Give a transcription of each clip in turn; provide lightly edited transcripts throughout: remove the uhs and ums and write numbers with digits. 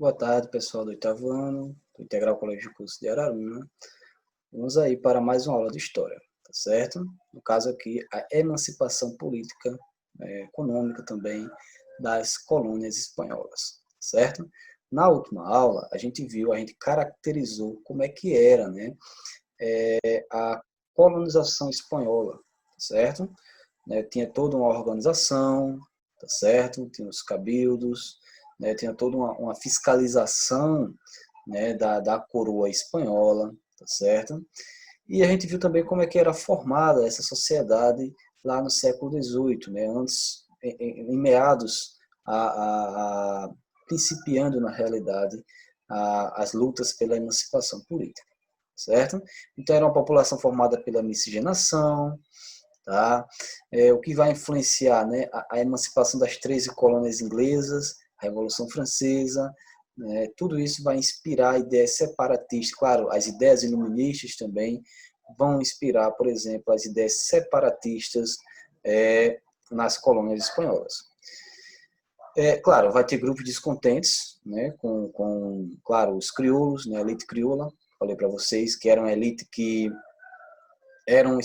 Boa tarde, pessoal do oitavo ano, do Integral Colégio de Curso de Araruna. Vamos aí para mais uma aula de História, tá certo? No caso aqui, a emancipação política, econômica também, das colônias espanholas, certo? Na última aula, a gente caracterizou como é que era, né, a colonização espanhola, tá certo? Tinha toda uma organização, tá certo? Tinha os cabildos, tinha toda uma fiscalização, da coroa espanhola, tá certo? E a gente viu também como é que era formada essa sociedade lá no século XVIII, antes, em meados, principiando na realidade as lutas pela emancipação política, certo? Então era uma população formada pela miscigenação, tá? O que vai influenciar, né, a emancipação das 13 colônias inglesas, a Revolução Francesa, né, tudo isso vai inspirar ideias separatistas. Claro, as ideias iluministas também vão inspirar, por exemplo, as ideias separatistas nas colônias espanholas. Claro, vai ter grupos descontentes, né, claro, os crioulos, né, a elite crioula, falei para vocês, que era uma elite que eram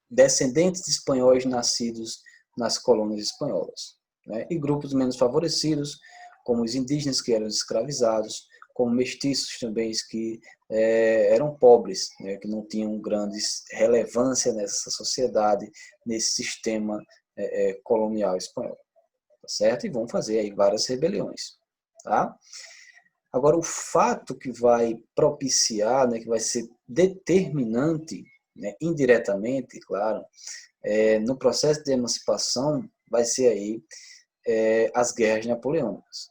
descendentes de espanhóis nascidos nas colônias espanholas, né? E grupos menos favorecidos, como os indígenas que eram escravizados, como mestiços também que eram pobres, né? Que não tinham grandes relevância nessa sociedade, nesse sistema colonial espanhol, tá certo? E vão fazer aí várias rebeliões, tá? Agora, o fato que vai propiciar, né, que vai ser determinante, né, indiretamente, claro, no processo de emancipação, vai ser aí as guerras napoleônicas.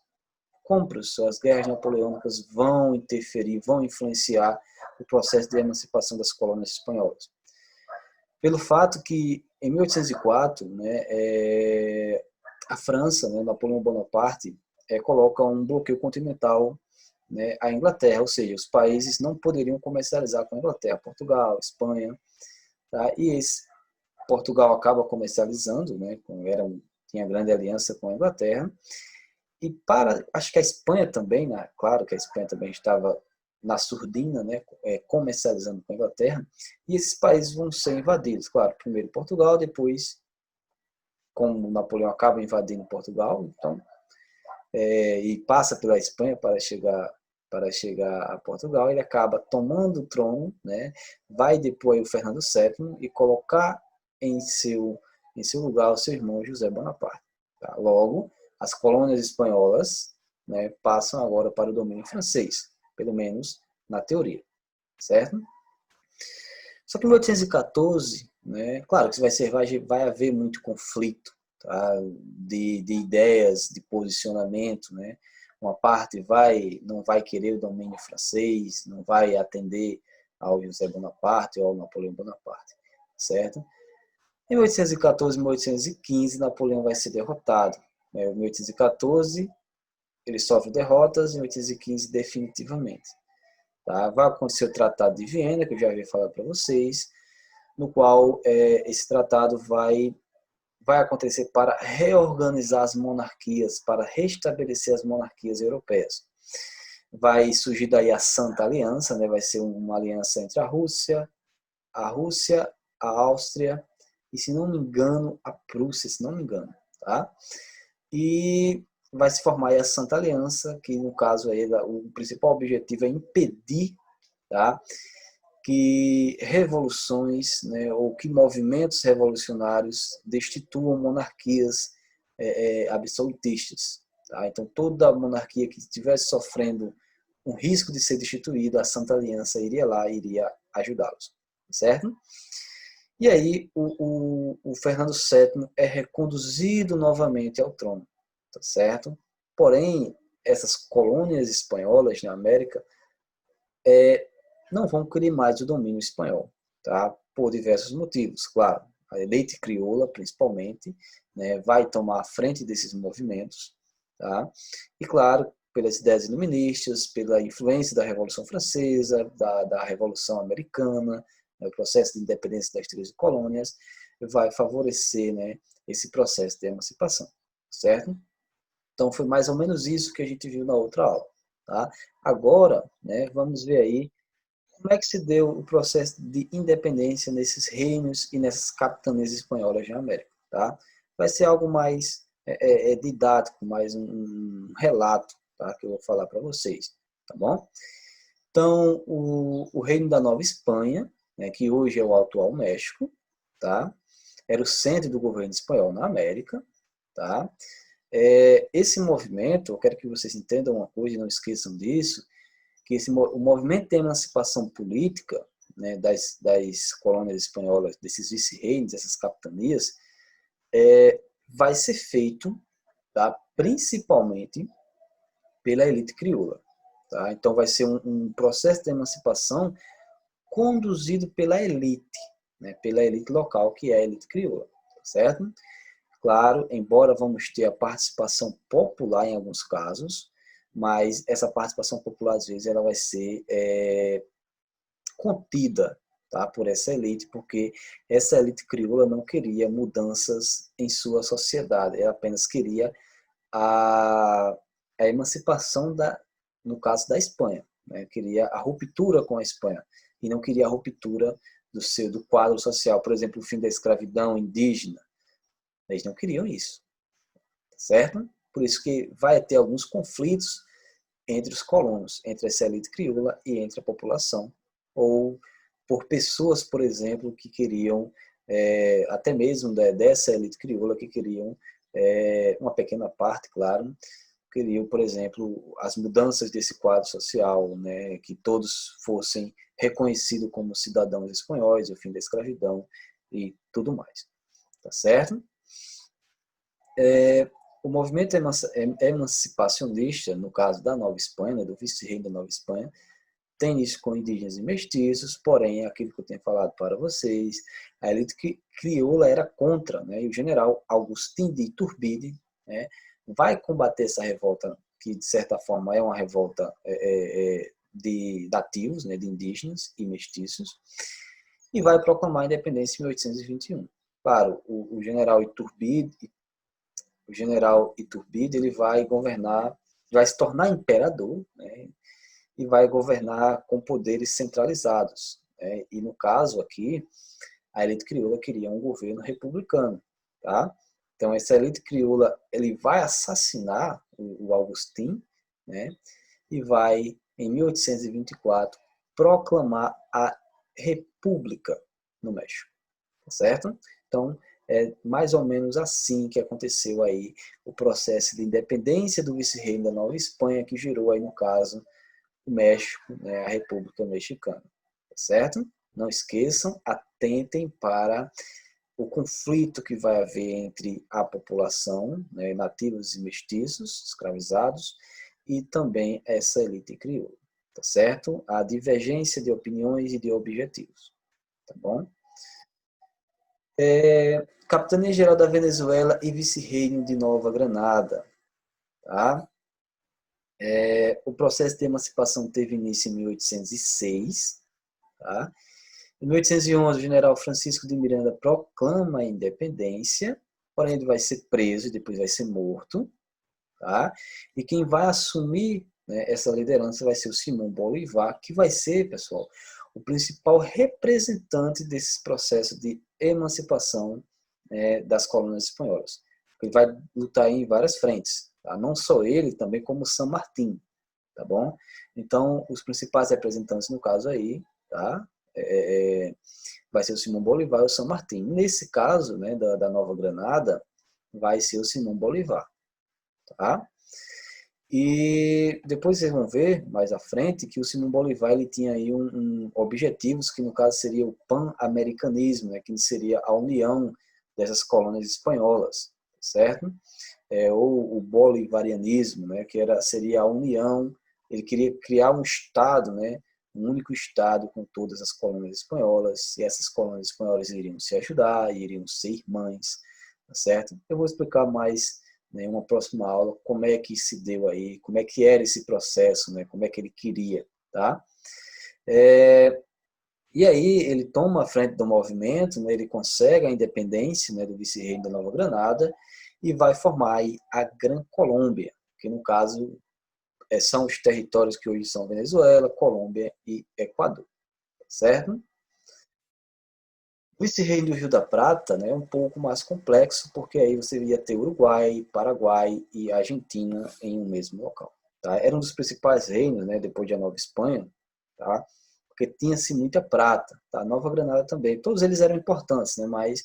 Como, professor, as guerras napoleônicas vão interferir, vão influenciar o processo de emancipação das colônias espanholas? Pelo fato que, em 1804, a França, né, Napoleão Bonaparte, coloca um bloqueio continental, né, à Inglaterra, ou seja, os países não poderiam comercializar com a Inglaterra, Portugal, Espanha, tá? E Portugal acaba comercializando, né, tinha grande aliança com a Inglaterra, e acho que a Espanha também, né, claro que a Espanha também estava na surdina, né, comercializando com a Inglaterra, e esses países vão ser invadidos, claro, primeiro Portugal, depois, como Napoleão acaba invadindo Portugal, então, e passa pela Espanha para chegar a Portugal, ele acaba tomando o trono, né, vai depois o Fernando VII e colocar em seu lugar o seu irmão José Bonaparte. Tá? Logo, as colônias espanholas, né, passam agora para o domínio francês, pelo menos na teoria, certo? Só que em 1814, né, claro que vai haver muito conflito, tá, de ideias, de posicionamento, né? Uma parte não vai querer o domínio francês, não vai atender ao José Bonaparte ou ao Napoleão Bonaparte, certo? Em 1814 e 1815, Napoleão vai ser derrotado. Em 1814, ele sofre derrotas, em 1815, definitivamente. Tá? Vai acontecer o Tratado de Viena, que eu já havia falado para vocês, no qual esse tratado vai acontecer para reorganizar as monarquias, para restabelecer as monarquias europeias. Vai surgir daí a Santa Aliança, né? Vai ser uma aliança entre a Rússia, a Áustria e, se não me engano, a Prússia, se não me engano, tá? E vai se formar aí a Santa Aliança, que no caso aí o principal objetivo é impedir, tá, que revoluções, né, ou que movimentos revolucionários destituam monarquias absolutistas. Tá? Então, toda monarquia que estivesse sofrendo um risco de ser destituída, a Santa Aliança iria lá e iria ajudá-los. Certo? E aí, o Fernando VII é reconduzido novamente ao trono. Tá certo? Porém, essas colônias espanholas na América não vão querer mais o domínio espanhol, tá? Por diversos motivos, claro. A elite crioula, principalmente, né, vai tomar a frente desses movimentos, tá? E, claro, pelas ideias iluministas, pela influência da Revolução Francesa, da Revolução Americana, né, o processo de independência das 13 colônias, vai favorecer, né, esse processo de emancipação, certo? Então, foi mais ou menos isso que a gente viu na outra aula. tá? Agora, né, vamos ver aí como é que se deu o processo de independência nesses reinos e nessas capitanias espanholas na América, tá? Vai ser algo mais didático, mais um relato, tá? Que eu vou falar para vocês, tá bom? Então, o Reino da Nova Espanha, né, que hoje é o atual México, tá? Era o centro do governo espanhol na América, tá? Esse movimento, eu quero que vocês entendam uma coisa e não esqueçam disso, que o movimento de emancipação política, né, das colônias espanholas, desses vice-reinos, dessas capitanias, vai ser feito, tá, principalmente pela elite crioula. Tá? Então vai ser um processo de emancipação conduzido pela elite, né, pela elite local, que é a elite crioula. Tá certo? Claro, embora vamos ter a participação popular em alguns casos, mas essa participação popular, às vezes, ela vai ser contida, tá, por essa elite, porque essa elite crioula não queria mudanças em sua sociedade, ela apenas queria a emancipação, no caso da Espanha, né, queria a ruptura com a Espanha, e não queria a ruptura do quadro social, por exemplo, o fim da escravidão indígena. Eles não queriam isso, certo? Por isso que vai ter alguns conflitos entre os colonos, entre essa elite crioula e entre a população, ou por pessoas, por exemplo, que queriam, até mesmo dessa elite crioula, que queriam, uma pequena parte, claro, queriam, por exemplo, as mudanças desse quadro social, né, que todos fossem reconhecidos como cidadãos espanhóis, o fim da escravidão e tudo mais. Tá certo? O movimento emancipacionista, no caso da Nova Espanha, do vice-reino da Nova Espanha, tem isso com indígenas e mestiços, porém, aquilo que eu tenho falado para vocês, a elite crioula era contra, né, e o general Agustín de Iturbide, né, vai combater essa revolta, que de certa forma é uma revolta de nativos, né, de indígenas e mestiços, e vai proclamar a independência em 1821. Claro, o general Iturbide, ele vai governar, vai se tornar imperador, né, e vai governar com poderes centralizados, né, e no caso aqui, a elite crioula queria um governo republicano, tá? Então essa elite crioula, ele vai assassinar o Agustín, né, e vai em 1824 proclamar a República no México, certo? Então, é mais ou menos assim que aconteceu aí o processo de independência do vice-reino da Nova Espanha, que gerou aí, no caso, o México, né, a República Mexicana, certo? Não esqueçam, atentem para o conflito que vai haver entre a população, né, nativos e mestiços, escravizados, e também essa elite crioula, tá certo? A divergência de opiniões e de objetivos, tá bom? Capitania Geral da Venezuela e Vice-Reino de Nova Granada. Tá? O processo de emancipação teve início em 1806. Tá? Em 1811, o general Francisco de Miranda proclama a independência, porém ele vai ser preso e depois vai ser morto. Tá? E quem vai assumir, né, essa liderança vai ser o Simão Bolivar, que vai ser, pessoal, o principal representante desse processo de emancipação, né, das colônias espanholas. Ele vai lutar em várias frentes, tá? Não só ele, também como San Martín, tá bom? Então, os principais representantes no caso aí, tá? Vai ser o Simão Bolivar e o San Martín. Nesse caso, né, da Nova Granada, vai ser o Simão Bolivar, tá? E depois vocês vão ver mais à frente que o Simão Bolivar ele tinha aí objetivos que no caso seria o pan-americanismo, né, que seria a união dessas colônias espanholas, certo? Ou o bolivarianismo, né, que seria a união. Ele queria criar um estado, né, um único estado com todas as colônias espanholas, e essas colônias espanholas iriam se ajudar, iriam ser irmãs, tá certo? Eu vou explicar mais em uma próxima aula como é que se deu aí, como é que era esse processo, né, como é que ele queria, tá? E aí ele toma a frente do movimento, né, ele consegue a independência, né, do vice-reino da Nova Granada e vai formar aí a Gran Colômbia, que no caso são os territórios que hoje são Venezuela, Colômbia e Equador, certo? O vice-reino do Rio da Prata, né, é um pouco mais complexo, porque aí você ia ter Uruguai, Paraguai e Argentina em um mesmo local. Tá? Era um dos principais reinos, né, depois da Nova Espanha, tá? Porque tinha-se muita prata. Tá? Nova Granada também. Todos eles eram importantes, né, mas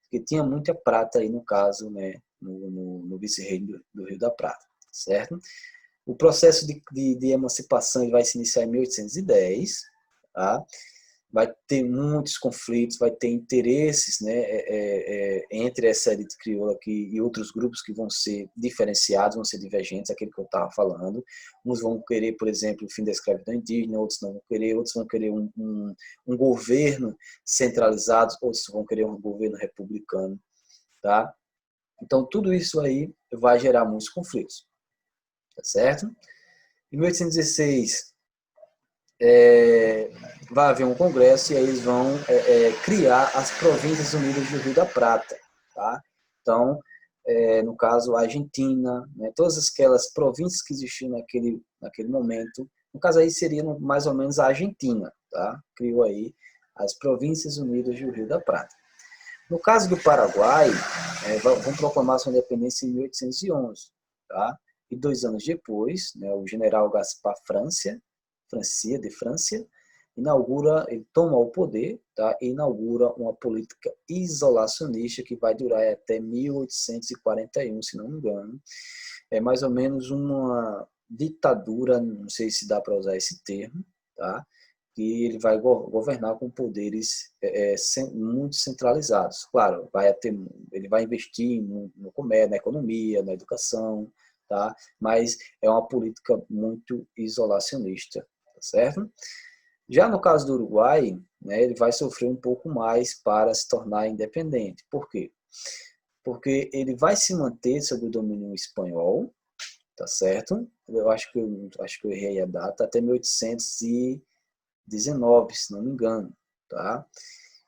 porque tinha muita prata aí, no caso, né, no vice-reino do Rio da Prata. Certo? O processo de emancipação vai se iniciar em 1810, tá? Vai ter muitos conflitos, vai ter interesses, né, entre essa elite crioula aqui e outros grupos que vão ser diferenciados, vão ser divergentes, aquele que eu estava falando. Uns vão querer, por exemplo, o fim da escravidão indígena, outros não vão querer, outros vão querer um governo centralizado, outros vão querer um governo republicano. Tá? Então, tudo isso aí vai gerar muitos conflitos. Tá certo? Em 1816, vai haver um congresso e aí eles vão criar as Províncias Unidas do Rio da Prata. Tá? Então, no caso, a Argentina, né, todas aquelas províncias que existiam naquele momento, no caso aí seria mais ou menos a Argentina, tá? Criou aí as Províncias Unidas do Rio da Prata. No caso do Paraguai, vão proclamar sua independência em 1811, tá? E 2 anos depois, né, o general Gaspar Francia, ele toma o poder, tá? E inaugura uma política isolacionista que vai durar até 1841, se não me engano. É mais ou menos uma ditadura, não sei se dá para usar esse termo, tá? Que ele vai governar com poderes muito centralizados. Claro, ele vai investir no comércio, na economia, na educação, tá? Mas é uma política muito isolacionista, tá certo? Já no caso do Uruguai, né, ele vai sofrer um pouco mais para se tornar independente. Por quê? Porque ele vai se manter sob o domínio espanhol, tá certo? Eu acho que eu errei a data, até 1819, se não me engano, tá?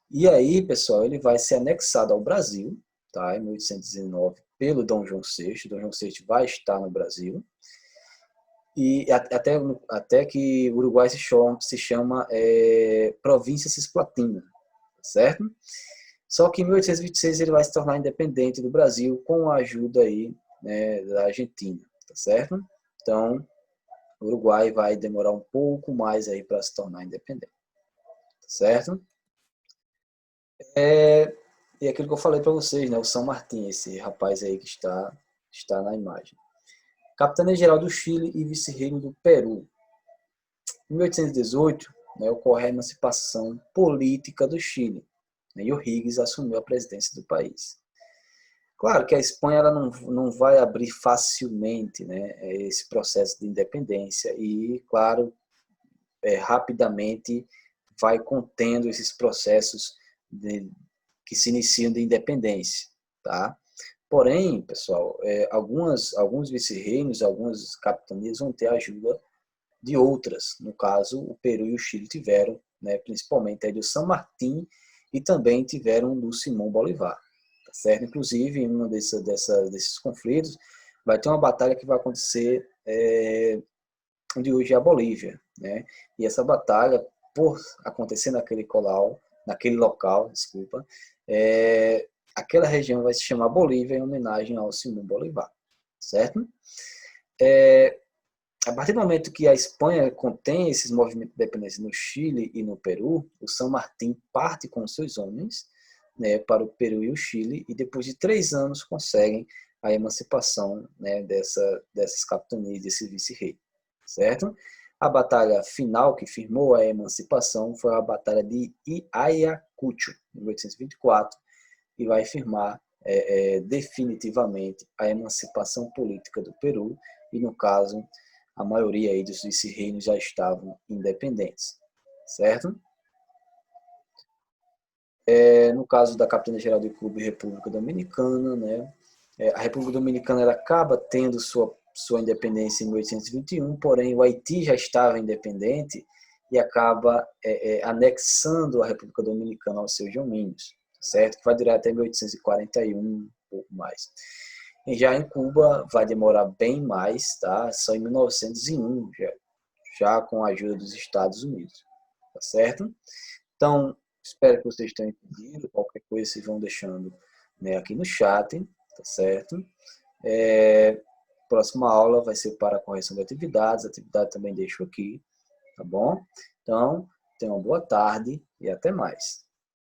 E aí, pessoal, ele vai ser anexado ao Brasil, tá? Em 1819, pelo Dom João VI. Dom João VI vai estar no Brasil. E até que o Uruguai se chama Província Cisplatina, certo? Só que em 1826 ele vai se tornar independente do Brasil com a ajuda aí, né, da Argentina, tá certo? Então, o Uruguai vai demorar um pouco mais aí para se tornar independente, tá certo? E aquilo que eu falei para vocês, né, o São Martín, esse rapaz aí que está na imagem. Capitania-Geral do Chile e vice-reino do Peru. Em 1818, né, ocorre a emancipação política do Chile, né, e o Higgins assumiu a presidência do país. Claro que a Espanha ela não vai abrir facilmente, né, esse processo de independência e, claro, rapidamente vai contendo esses processos que se iniciam de independência. Tá? Porém, pessoal, alguns vice-reinos, algumas capitanias vão ter ajuda de outras. No caso, o Peru e o Chile tiveram, né, principalmente aí do São Martín, e também tiveram do Simão Bolivar. Tá certo? Inclusive, em um desses conflitos, vai ter uma batalha que vai acontecer onde hoje é a Bolívia. Né? E essa batalha, por acontecer naquele local, desculpa, aquela região vai se chamar Bolívia em homenagem ao Simão Bolivar. Certo? A partir do momento que a Espanha contém esses movimentos de independência no Chile e no Peru, o São Martín parte com seus homens, né, para o Peru e o Chile, e depois de 3 anos conseguem a emancipação, né, dessas capitanias, desse vice-rei. Certo? A batalha final que firmou a emancipação foi a Batalha de Ayacucho, em 1824, e vai firmar definitivamente a emancipação política do Peru, e no caso a maioria aí dos vice-reinos já estavam independentes, certo? No caso da Capitania-Geral do Clube República Dominicana, né? A República Dominicana ela acaba tendo sua independência em 1821, porém o Haiti já estava independente e acaba anexando a República Dominicana aos seus domínios, certo? Que vai durar até 1841, um pouco mais. Já em Cuba vai demorar bem mais, tá? Só em 1901, já com a ajuda dos Estados Unidos, tá certo? Então, espero que vocês tenham entendido. Qualquer coisa vocês vão deixando, né, aqui no chat, tá certo? Próxima aula vai ser para a correção de atividades. A atividade também deixo aqui, tá bom? Então, tenham uma boa tarde e até mais.